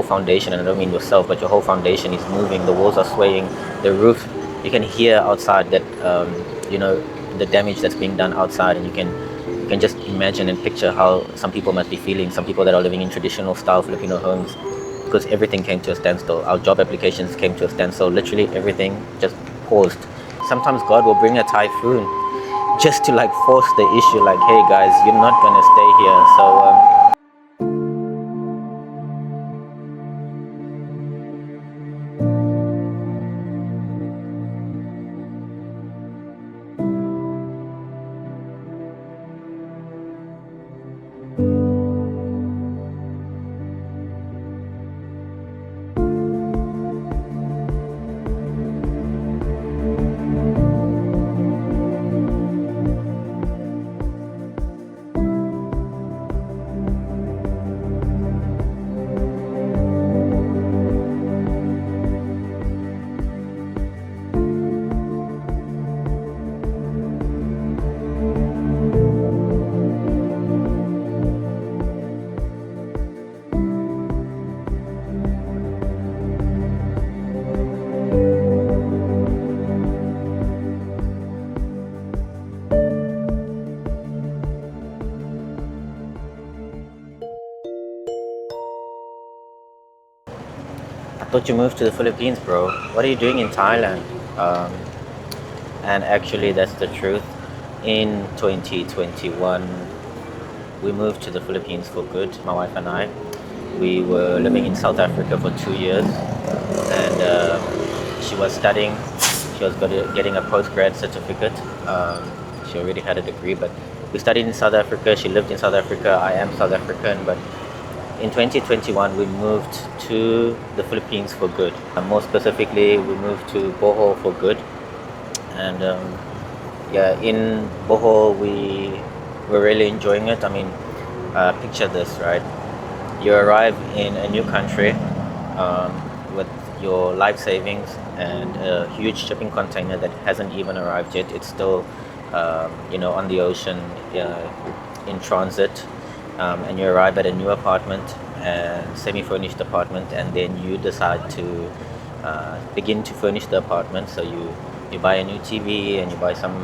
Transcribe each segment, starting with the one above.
foundation, and I don't mean yourself, but your whole foundation is moving. The walls are swaying, the roof. You can hear outside that you know the damage that's being done outside, and you can just imagine and picture how some people must be feeling. Some people that are living in traditional style Filipino homes, because everything came to a standstill. Our job applications came to a standstill. Literally everything just paused. Sometimes God will bring a typhoon just to like force the issue, like, hey guys, you're not gonna stay here. So I thought you moved to the Philippines, bro. What are you doing in Thailand? Um, and actually, that's the truth. In 2021, we moved to the Philippines for good, my wife and I. We were living in South Africa for 2 years, and she was studying. She was getting a postgrad certificate. She already had a degree, but we studied in South Africa. She lived in South Africa. I am South African, but in 2021, we moved to the Philippines for good. More specifically, we moved to Bohol for good. And yeah, in Bohol, we were really enjoying it. I mean, picture this, right? You arrive in a new country um, with your life savings and a huge shipping container that hasn't even arrived yet. It's still, on the ocean in transit. And you arrive at a new apartment and semi-furnished apartment, and then you decide to begin to furnish the apartment. So you buy a new TV and you buy some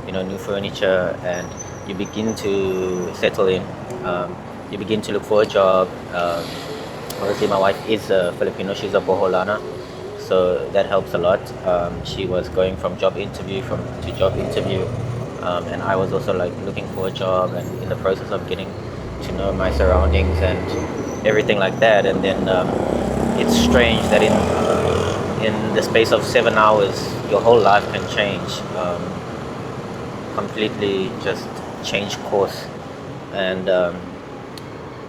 new furniture, and you begin to settle in. You begin to look for a job. Obviously, my wife is a Filipino. She's a Boholana, so that helps a lot. She was going from job interview to job interview, and I was also like looking for a job and in the process of getting to know my surroundings and everything like that. And then it's strange that in the space of 7 hours, your whole life can change, completely just change course, and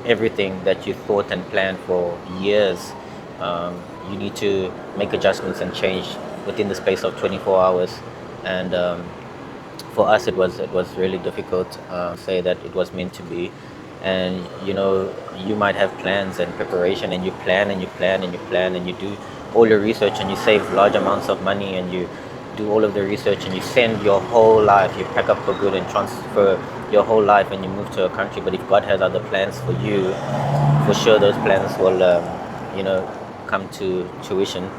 everything that you thought and planned for years, you need to make adjustments and change within the space of 24 hours. And for us, it was really difficult. Say that it was meant to be, and you might have plans and preparation, and you plan and you plan and you plan and you do all your research, and you save large amounts of money, and you do all of the research, and you send your whole life, you pack up for good and transfer your whole life, and you move to a country. But if God has other plans for you, for sure those plans will come to fruition.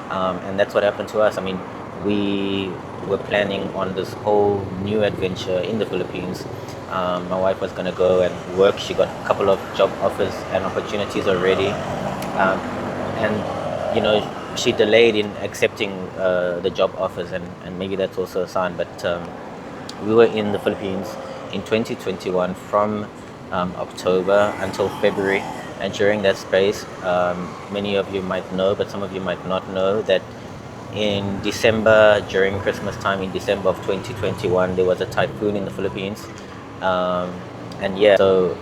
And that's what happened to us. I mean, we were planning on this whole new adventure in the Philippines. My wife was going to go and work. She got a couple of job offers and opportunities already, and she delayed in accepting the job offers, and maybe that's also a sign. But we were in the Philippines in 2021 from October until February. And during that space, many of you might know, but some of you might not know, that in December, during Christmas time, in December of 2021, there was a typhoon in the Philippines. And yeah, so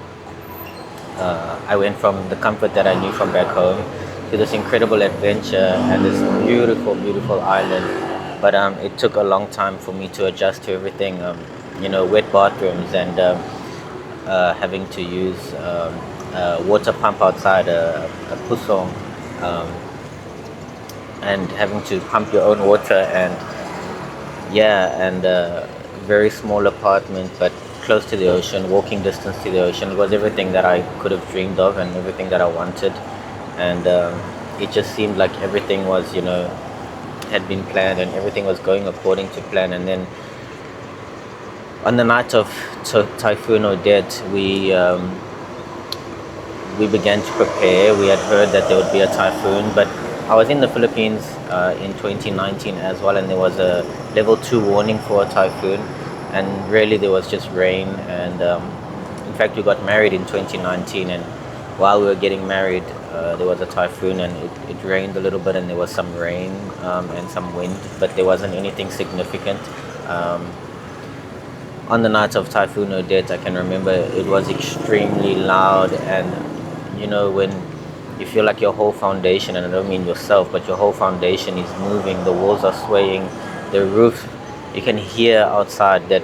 I went from the comfort that I knew from back home to this incredible adventure and this beautiful, beautiful island. But it took a long time for me to adjust to everything. Wet bathrooms, and having to use water pump outside a pusong, and having to pump your own water, and very small apartment, but close to the ocean, walking distance to the ocean. It was everything that I could have dreamed of and everything that I wanted. and it just seemed like everything was, had been planned and everything was going according to plan. And then on the night of Typhoon Odette, we began to prepare. We had heard that there would be a typhoon, but I was in the Philippines in 2019 as well, and there was a level 2 warning for a typhoon, and really there was just rain. And in fact, we got married in 2019, and while we were getting married, there was a typhoon, and it rained a little bit, and there was some rain and some wind, but there wasn't anything significant. Um, on the night of Typhoon Odette, I can remember it was extremely loud, and when you feel like your whole foundation, and I don't mean yourself, but your whole foundation is moving, the walls are swaying, the roof, you can hear outside that,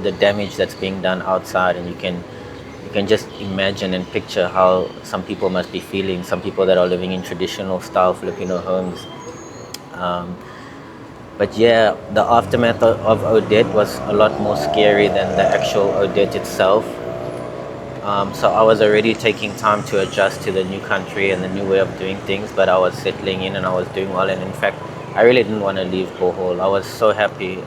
the damage that's being done outside, and you can just imagine and picture how some people must be feeling, some people that are living in traditional style Filipino homes. Um, but yeah, the aftermath of Odette was a lot more scary than the actual Odette itself. So I was already taking time to adjust to the new country and the new way of doing things, but I was settling in and I was doing well. And in fact, I really didn't want to leave Bohol. I was so happy,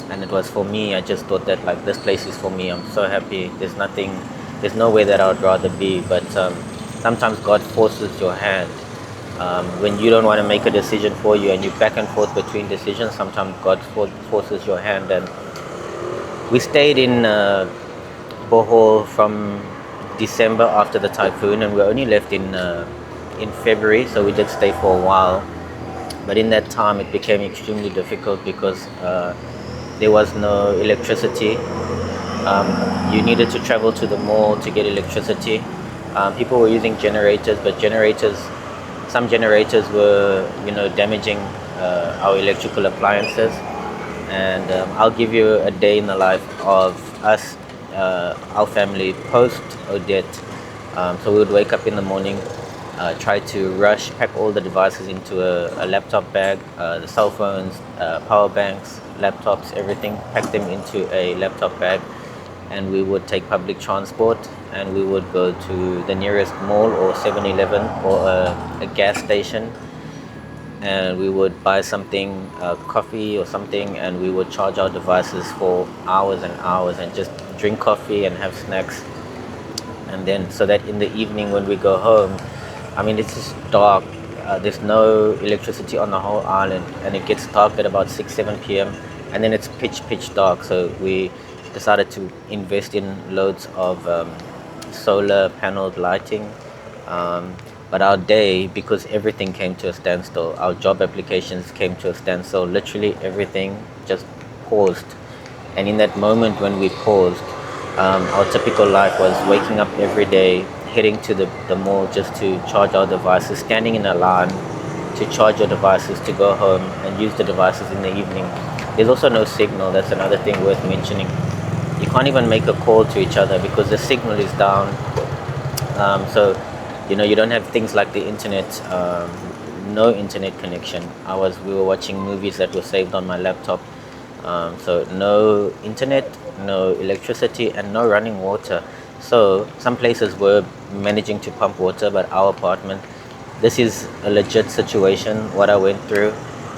and it was for me. I just thought that like this place is for me. I'm so happy. There's no way that I would rather be. But sometimes God forces your hand. When you don't want to make a decision for you and you're back and forth between decisions, sometimes God forces your hand. And we stayed in Bohol from December after the typhoon, and we only left in February, so we did stay for a while. But in that time, it became extremely difficult because there was no electricity. You needed to travel to the mall to get electricity. People were using generators, but some generators were, damaging our electrical appliances. And I'll give you a day in the life of us, our family post Odette. So we would wake up in the morning, try to rush, pack all the devices into a laptop bag, the cell phones, power banks, laptops, everything, pack them into a laptop bag, and we would take public transport, and we would go to the nearest mall or 7-Eleven or a gas station, and we would buy something, coffee or something, and we would charge our devices for hours and hours and just drink coffee and have snacks. And then so that in the evening when we go home, I mean, it's just dark. There's no electricity on the whole island, and it gets dark at about 6-7 p.m. and then it's pitch dark. So we decided to invest in loads of solar paneled lighting. But our day, because everything came to a standstill, our job applications came to a standstill. Literally everything just paused. And in that moment when we paused, our typical life was waking up every day, heading to the mall just to charge our devices, standing in a line to charge your devices to go home and use the devices in the evening. There's also no signal. That's another thing worth mentioning. You can't even make a call to each other because the signal is down. So you don't have things like the internet, no internet connection. We were watching movies that were saved on my laptop. So no internet, no electricity, and no running water. So some places were managing to pump water, but our apartment, this is a legit situation. What I went through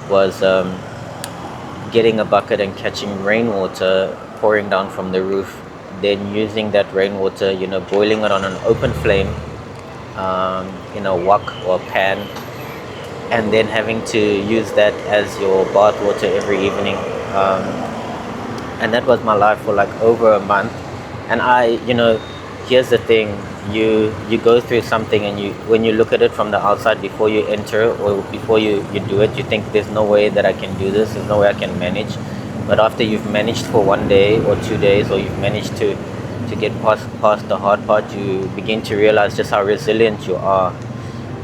was getting a bucket and catching rainwater pouring down from the roof, then using that rainwater, boiling it on an open flame in a wok or pan, and then having to use that as your bath water every evening. And that was my life for like over a month. And here's the thing, you go through something, and when you look at it from the outside before you enter or before you do it, you think there's no way that I can do this, there's no way I can manage. But after you've managed for 1 day or 2 days, or you've managed to get past the hard part, you begin to realize just how resilient you are.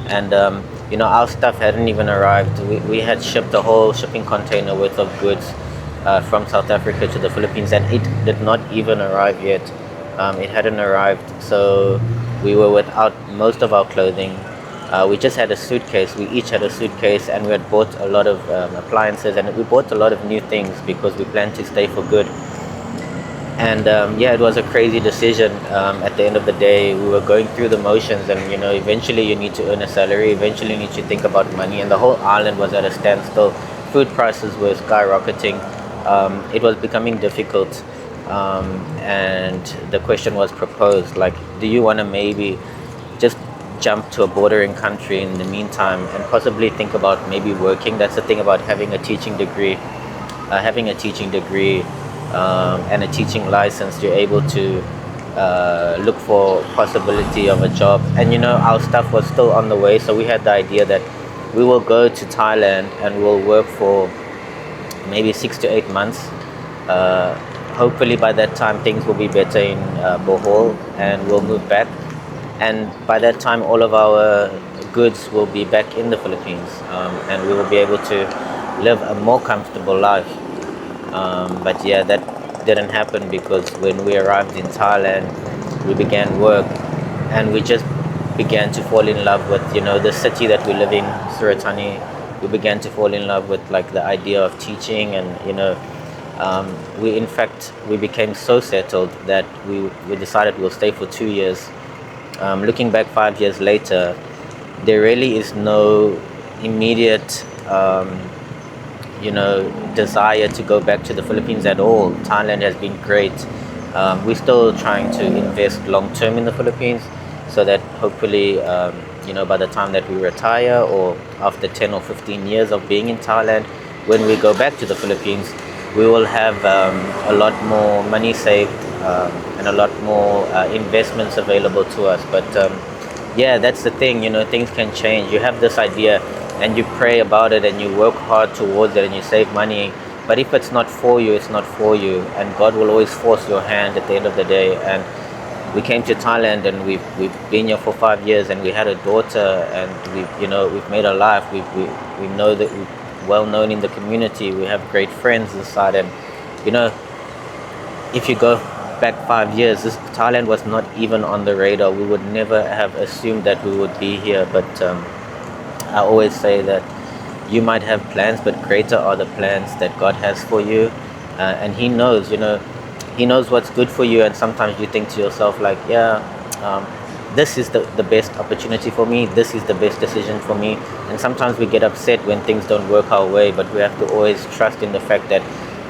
And our stuff hadn't even arrived. We had shipped a whole shipping container worth of goods from South Africa to the Philippines, and it did not even arrive yet. It hadn't arrived, so we were without most of our clothing. We just had a suitcase. We each had a suitcase, and we had bought a lot of appliances, and we bought a lot of new things because we planned to stay for good. And yeah, it was a crazy decision. At the end of the day, we were going through the motions, and eventually you need to earn a salary. Eventually, you need to think about money, and the whole island was at a standstill. Food prices were skyrocketing. It was becoming difficult, and the question was proposed, like, do you want to maybe just jump to a bordering country in the meantime and possibly think about maybe working? That's the thing about having a teaching degree. And a teaching license, you're able to look for possibility of a job. And our stuff was still on the way, so we had the idea that we will go to Thailand and we'll work for maybe 6 to 8 months. uh, Hopefully by that time things will be better in Bohol, and we'll move back, and by that time all of our goods will be back in the Philippines, and we will be able to live a more comfortable life. But yeah, that didn't happen, because when we arrived in Thailand, we began work, and we just began to fall in love with the city that we live in, Suratani. We began to fall in love with like the idea of teaching, and we in fact we became so settled that we decided we'll stay for 2 years. Looking back 5 years later, there really is no immediate desire to go back to the Philippines at all. Thailand has been great. We're still trying to invest long term in the Philippines, so that hopefully, by the time that we retire, or after 10 or 15 years of being in Thailand, when we go back to the Philippines, we will have a lot more money saved, and a lot more investments available to us. But yeah, that's the thing. Things can change. You have this idea, and you pray about it, and you work hard towards it, and you save money. But if it's not for you, it's not for you, and God will always force your hand at the end of the day. And we came to Thailand, and we've been here for 5 years, and we had a daughter, and we've made a life. We know that we're well known in the community. We have great friends inside, and you know if you go back 5 years, Thailand was not even on the radar. We would never have assumed that we would be here. But I always say that you might have plans, but greater are the plans that God has for you, and He knows what's good for you. And sometimes you think to yourself, like, yeah, this is the best opportunity for me. This is the best decision for me. And sometimes we get upset when things don't work our way, but we have to always trust in the fact that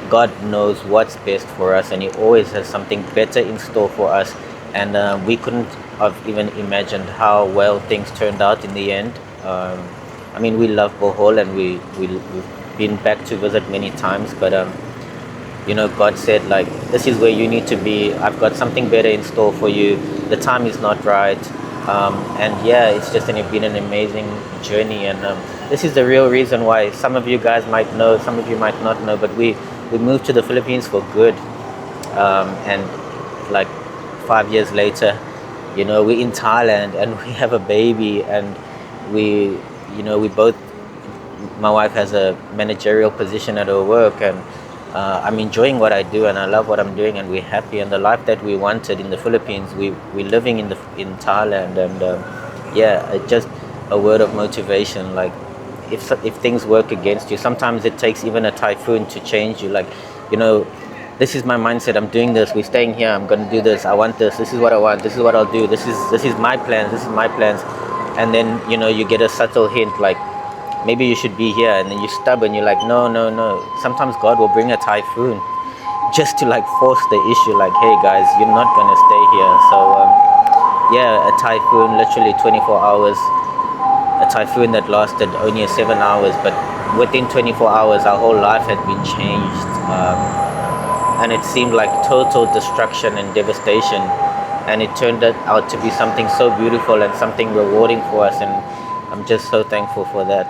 God knows what's best for us, and He always has something better in store for us. And we couldn't have even imagined how well things turned out in the end. I mean, we love Bohol, and we've been back to visit many times, but God said, like, this is where you need to be. I've got something better in store for you. The time is not right. And yeah, it's been an amazing journey. And this is the real reason why some of you guys might know, some of you might not know, but we moved to the Philippines for good. And like 5 years later, we're in Thailand, and we have a baby, and we both, my wife has a managerial position at her work, and I'm enjoying what I do, and I love what I'm doing, and we're happy. And the life that we wanted in the Philippines, we're living in Thailand. And yeah, it's just a word of motivation. Like, if things work against you, sometimes it takes even a typhoon to change you. Like, this is my mindset. I'm doing this. We're staying here. I'm gonna do this. I want this. This is what I want. This is what I'll do. This is my plans. This is my plans. And then you get a subtle hint, like, maybe you should be here, and then you're stubborn. You're like, no, no, no. Sometimes God will bring a typhoon just to like force the issue. Like, hey guys, you're not gonna stay here. So yeah, a typhoon, literally 24 hours. A typhoon that lasted only 7 hours, but within 24 hours, our whole life had been changed. And it seemed like total destruction and devastation, and it turned out to be something so beautiful and something rewarding for us, and I'm just so thankful for that.